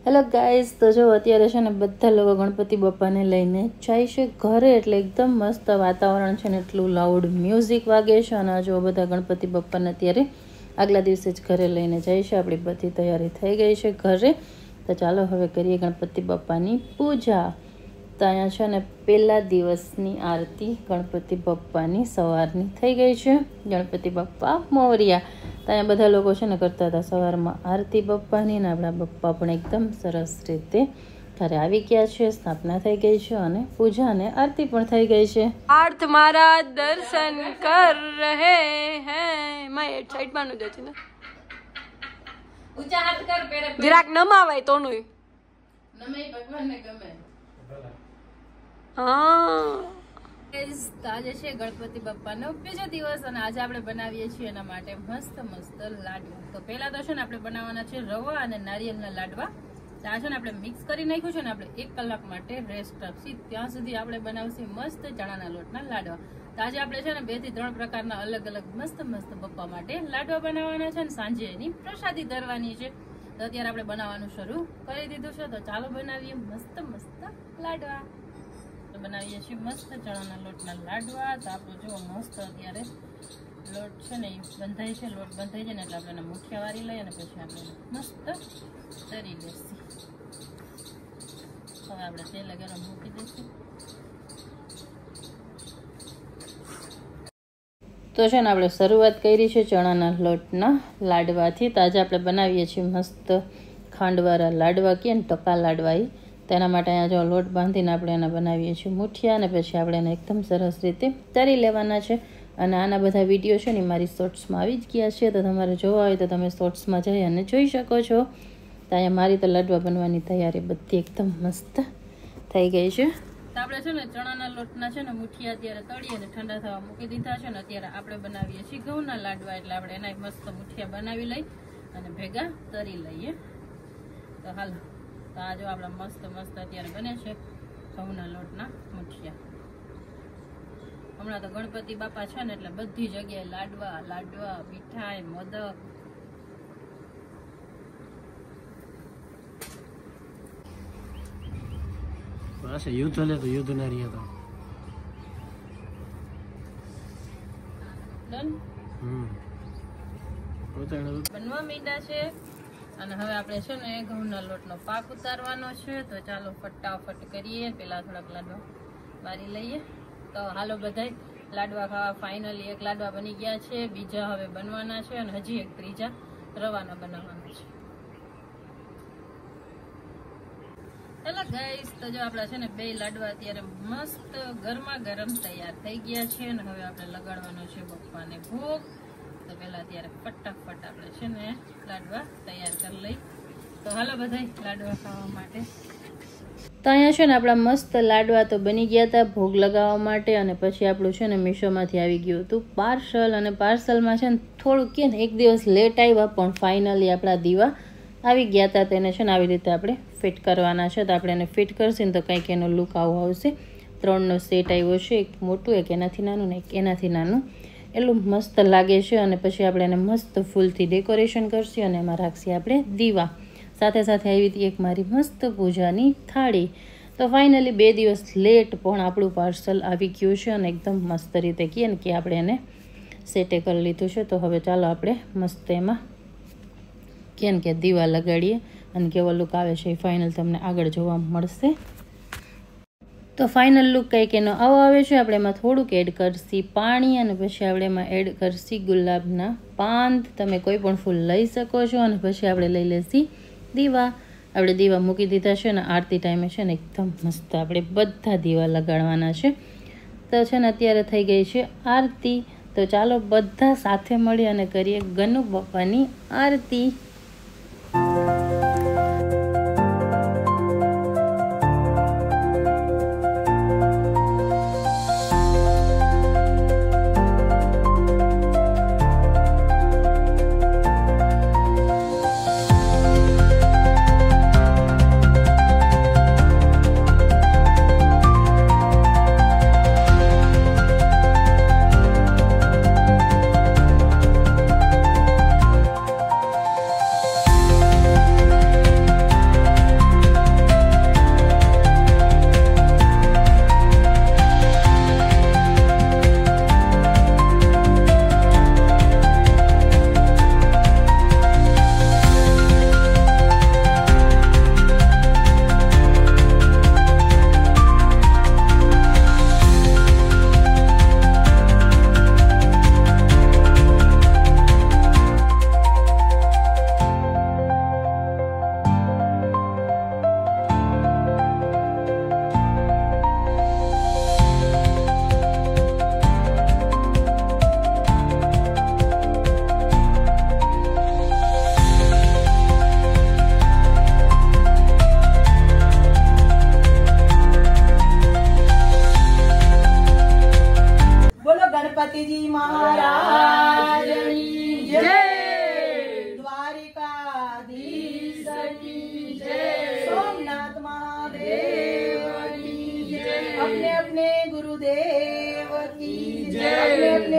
Hello guys, તો જો અત્યારે છે ને બધા લોકો ગણપતિ બાપાને લઈને જાય છે ઘરે, એટલે એકદમ મસ્ત વાતાવરણ છે ને એટલું લાઉડ મ્યુઝિક વાગે છે. અને જો બધા ગણપતિ બાપાને અત્યારે આગલા દિવસે જ ઘરે લઈને જાય છે. આપણી બધી તૈયારી થઈ ગઈ છે ઘરે, તો ચાલો હવે કરીએ ગણપતિ બાપાની પૂજા. તો અહીંયા છે ને પહેલા દિવસની આરતી ગણપતિ બાપાની સવારની થઈ ગઈ છે. ગણપતિ બાપા મોર્યા. તો અહીંયા બધા લોકો છે ને કરતા હતા સવારમાં આરતી બપ્પાની, ને આપણા બપ્પા પણ એકદમ સરસ રીતે ઘરે આવી ગયા છે. સ્થાપના થઈ ગઈ છે અને પૂજા અને આરતી પણ થઈ ગઈ છે. પાર્થ મારા દર્શન કર રહે હૈ. માં એટ સાઈડ માં નું જતી ને ઊંચા હાથ કર, પેરે જરાક નમાવાય તોનું નમે ભગવાનને ગમે. હા, આજે છે ગણપતિ બાપાનો બીજો દિવસ અને આજે આપણે બનાવીએ છીએ એના માટે મસ્ત મસ્ત લાડવા. તો પહેલા તો છે ને આપણે બનાવવાના છે રવા અને નારિયેળના લાડવા. તો આ છે ને આપણે મિક્સ કરી નાખ્યું છે ને આપણે 1 કલાક માટે રેસ્ટ આપશી. ત્યાં સુધી આપણે બનાવશું મસ્ત ચણાના લોટના લાડવા. તો આજે આપણે છે ને 2 થી 3 પ્રકારના અલગ અલગ મસ્ત મસ્ત બપ્પા માટે લાડવા બનાવવાના છે અને સાંજે એની પ્રસાદી ધરવાની છે. તો અત્યારે આપણે બનાવવાનું શરૂ કરી દીધું છે. તો ચાલો બનાવીએ મસ્ત મસ્ત લાડવા. બનાવીએ છીએ મસ્ત ચણાના લોટના લાડવા. તો આપણું જો મસ્ત અત્યારે લોટ છે ને એ બંધાય છે. લોટ બંધાઈ જાય ને એટલે આપણે એને મુઠિયા વાળી લઈએ અને પછી આપણે મસ્ત તરી દઈશું. હવે આપણે તેલ ગરમ મૂકી દઈશું. તો છે ને આપણે શરૂઆત કરી છે ચણાના લોટના લાડવાથી. તો આજે આપણે બનાવીએ છીએ મસ્ત ખાંડવાળા લાડવા, કે ટકા લાડવા. તેના માટે અહીંયા જો લોટ બાંધીને આપણે એના બનાવીએ છીએ મુઠિયા, અને પછી આપણે એને એકદમ સરસ રીતે તરી લેવાના છે. અને આના બધા વિડીયો છે ને મારી શોર્ટ્સમાં આવી જ ગયા છે, તો તમારે જોવા હોય તો તમે શોર્ટ્સમાં જઈ અને જોઈ શકો છો. તો અહીંયા મારી તો લાડવા બનવાની તૈયારી બધી એકદમ મસ્ત થઈ ગઈ છે. તો આપણે છે ને ચણાના લોટના છે ને મુઠિયા અત્યારે તળી અને ઠંડા થવા મૂકી દીધા છે. ને અત્યારે આપણે બનાવીએ છીએ ઘઉંના લાડવા, એટલે આપણે એના મસ્ત મુઠિયા બનાવી લઈ અને ભેગા તરી લઈએ. તો હાલો, તો આ જો આપણા મસ્ત મસ્ત અત્યારે બને છે ઘઉંના લોટના મુઠિયા. હમણાં તો ગણપતિ બાપા છે ને એટલે બધી જગ્યાએ લાડવા લાડવા, મીઠાઈ, મોદક. યુદ્ધ લે તો યુદ્ધ ના રહ્યા બનવા માંડ્યા છે. અને હવે આપણે છે ને ઘઉંના લોટનો પાક ઉતારવાનો છે. તો ચાલો ફટાફટ કરીએ. પેલા થોડાક લાડવા વારી લઈએ. તો હાલો બધાય લાડવા ખાવા. ફાઇનલી 1 લાડવા બની ગયા છે, બીજા હવે બનવાના છે અને હજી 1 ત્રીજા રવાના બનાવવાના છે. ચાલો ગાઈસ, તો જો આપણા છે ને 2 લાડવા અત્યારે મસ્ત ગરમા ગરમ તૈયાર થઈ ગયા છે. અને હવે આપણે લગાડવાનો છે બપ્પાને ભોગ. તો પેલા અત્યારે ફટાફટ આપણે છે ને લાડવા તૈયાર કરી લઈ. તો હાલો બધાય લાડવા ખાવા માટે. તો અહીંયા છે ને આપણા મસ્ત લાડવા તો બની ગયા હતા ભોગ લગાવવા માટે. અને પછી આપણું છે ને મીશોમાંથી આવી ગયું હતું પાર્સલ. અને પાર્સલમાં છે ને થોડુંક કે ને 1 દિવસ લેટ આવ્યા, પણ ફાઇનલી આપણા દીવા આવી ગયા હતા. તેને છે ને આવી રીતે આપણે ફિટ કરવાના છે. તો આપણે એને ફિટ કરશું ને તો કંઈક એનો લુક આવો આવશે. 3નો સેટ આવ્યો છે, એક મોટું, એક એનાથી નાનું ને એક એનાથી નાનું. એટલું મસ્ત લાગે છે. અને પછી આપણે એને મસ્ત ફૂલથી ડેકોરેશન કરશું અને એમાં રાખીએ આપણે દીવા. સાથે સાથે આવી હતી એક મારી મસ્ત પૂજાની થાળી. તો ફાઇનલી 2 દિવસ લેટ પણ આપણું પાર્સલ આવી ગયું છે અને એકદમ મસ્ત રીતે કહીએ ને કે આપણે એને સેટે કરી લીધું છે. તો હવે ચાલો આપણે મસ્ત એમાં કેમ કે દીવા લગાડીએ અને કેવો લુક આવે છે એ ફાઇનલ તમને આગળ જોવા મળશે. તો ફાઇનલ લુક કંઈક એનો આવો આવે છે. આપણે એમાં થોડુંક એડ કરશી પાણી અને પછી આપણે એમાં એડ કરશી ગુલાબના પાન. તમે કોઈ પણ ફૂલ લઈ શકો છો. અને પછી આપણે લઈ લેશી દીવા. આપણે દીવા મૂકી દીધા છે ને આરતી ટાઈમે છે ને એકદમ મસ્ત આપણે બધા દીવા લગાડવાના છે. તો છે ને અત્યારે થઈ ગઈ છે આરતી. તો ચાલો બધા સાથે મળી અને કરીએ ગનુ બાપાની આરતી.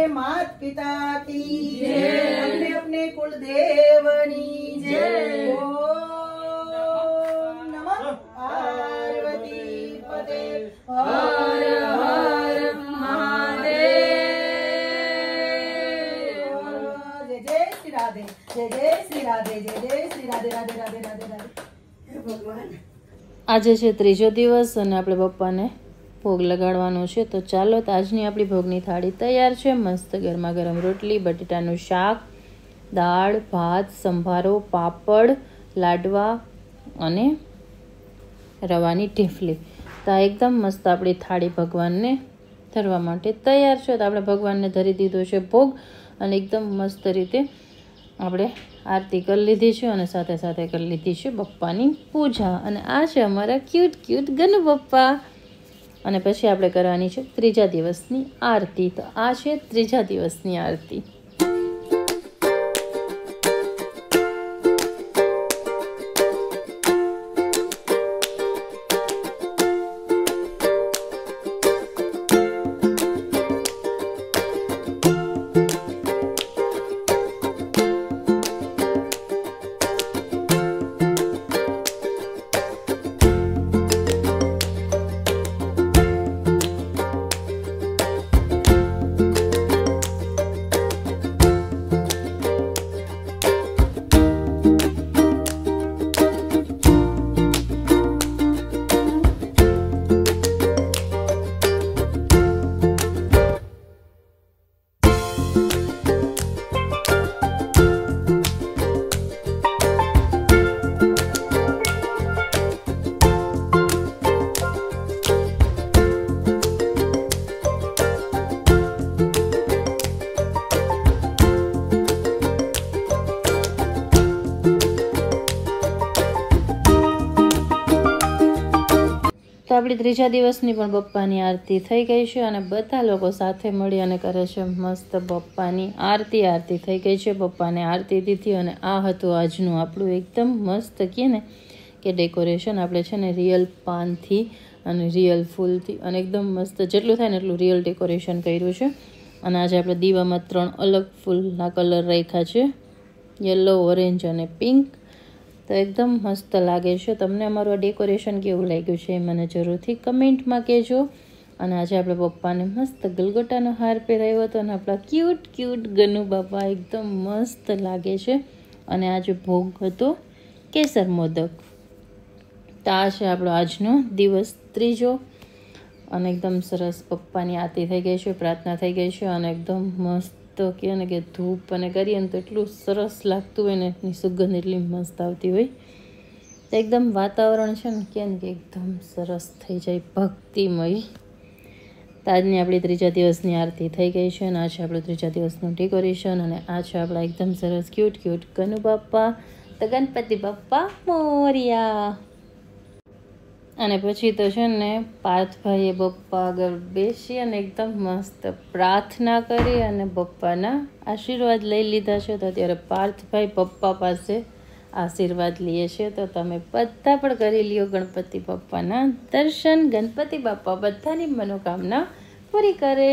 मात पिता की जय, अपने अपने कुल देवनी जय। ओम नमः पार्वती पते हर हर महादेव। जय जय श्री राधे, जय जय श्री राधे, जय जय श्री राधे, राधे राधे राधे राधे। हे भगवान, આજે છે ત્રીજો દિવસ અને આપણે બપ્પાને ભોગ લગાડવાનો છે, તો ચાલો તો આજની આપણી ભોગની થાળી તૈયાર છે। મસ્ત ગરમા ગરમ રોટલી, બટેટાનું શાક, દાળ, ભાત, સંભારો, પાપડ, લાડવા અને રવાની ઢીફલી। તો આ એકદમ મસ્ત આપણી થાળી ભગવાનને ધરવા માટે તૈયાર છે। તો આપણે ભગવાનને ધરી દીધો છે ભોગ અને એકદમ મસ્ત રીતે આપણે આરતી કરી લીધી છે અને સાથે સાથે કરી લીધી છે બપ્પાની પૂજા। અને આ છે અમારા ક્યુટ ક્યુટ ગનુ બપ્પા। અને પછી આપણે કરવાની છે ત્રીજા દિવસની આરતી। તો આ છે ત્રીજા દિવસની આરતી। તો આપણી ત્રીજા દિવસની પણ બપ્પાની આરતી થઈ ગઈ છે અને બધા લોકો સાથે મળી અને કરે છે મસ્ત બપ્પાની આરતી। આરતી થઈ ગઈ છે, બપ્પાને આરતી દીધી અને આ હતું આજનું આપણું એકદમ મસ્ત કહે ને કે ડેકોરેશન। આપણે છે ને રિયલ પાનથી અને રિયલ ફૂલથી અને એકદમ મસ્ત જેટલું થાય ને એટલું રિયલ ડેકોરેશન કર્યું છે। અને આજે આપણે દીવામાં 3 અલગ ફૂલના કલર રાખ્યા છે, યલો, ઓરેન્જ અને પિંક। તો એકદમ મસ્ત લાગે છે। તમને અમારું આ ડેકોરેશન કેવું લાગ્યું છે એ મને જરૂરથી કમેન્ટમાં કહેજો। અને આજે આપણે પપ્પાને મસ્ત ગલગોટાનો હાર પહેરાવ્યો હતો અને આપણા ક્યુટ ક્યુટ ગનુ બાપા એકદમ મસ્ત લાગે છે। અને આજે ભોગ હતો કેસર મોદક। તો આ છે આપણો આજનો દિવસ ત્રીજો અને એકદમ સરસ પપ્પાની આરતી થઈ ગઈ છે, પ્રાર્થના થઈ ગઈ છે અને એકદમ મસ્ત તો કહે ને કે ધૂપ અને કરીએ ને તો એટલું સરસ લાગતું હોય ને, એની સુગંધ એટલી મસ્ત આવતી હોય। તો એકદમ વાતાવરણ છે ને કે એકદમ સરસ થઈ જાય ભક્તિમય। તો આજની આપણી ત્રીજા દિવસની આરતી થઈ ગઈ છે અને આ છે આપણું ત્રીજા દિવસનું ડેકોરેશન અને આ છે આપણા એકદમ સરસ ક્યુટ ક્યુટ ગનુ બાપ્પા। તો ગણપતિ બાપ્પા મોર્યા। અને પછી તો છે ને પાર્થભાઈએ બપ્પા આગળ બેસી અને એકદમ મસ્ત પ્રાર્થના કરી અને બપ્પાના આશીર્વાદ લઈ લીધા છે। તો અત્યારે પાર્થભાઈ પપ્પા પાસે આશીર્વાદ લઈએ છે। તો તમે બધા પણ કરી લ્યો ગણપતિ બાપ્પાના દર્શન। ગણપતિ બાપ્પા બધાની મનોકામના પૂરી કરે।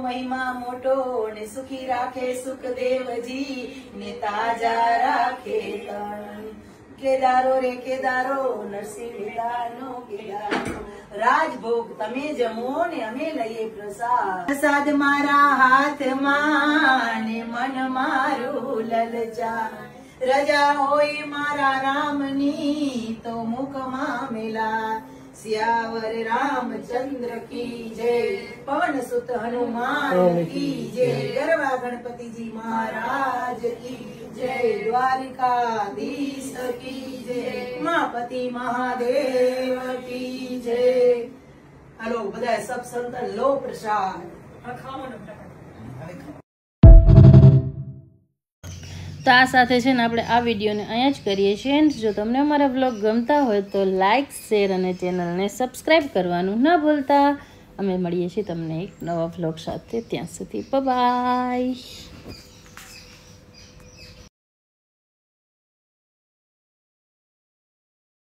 મહિમા મોટો ને સુખી રાખે સુખદેવજી ને તાજા રાખે તન. કેદારો રે કેદારો નરસિંહ વેદાનો કેદારો રાજભોગ તમે જમો ને અમે લઈએ પ્રસાદ. પ્રસાદ મારા હાથમાં ને મન મારું લલચા. રજા હોય મારા રામની તો મુખમાં મેલા. સિયાવર રામચંદ્ર કી જય પવન સુત હનુમાન કી જય ગરવા ગણપતિજી મહારાજ કી જય દ્વારિકાધીશ કી જય માપતિ મહાદેવ કી જય. હાલો બધા સબ સંતન લો પ્રસાદ. તો આ સાથે છે ને આપણે આ વિડીયોને અહીંયા જ કરીએ છીએ. જો તમને અમારા વ્લોગ ગમતા હોય તો લાઇક શેર અને ચેનલને સબસ્ક્રાઈબ કરવાનું ના ભૂલતા. અમે મળીએ છીએ તમને એક નવા વ્લોગ સાથે. ત્યાં સુધી બાય.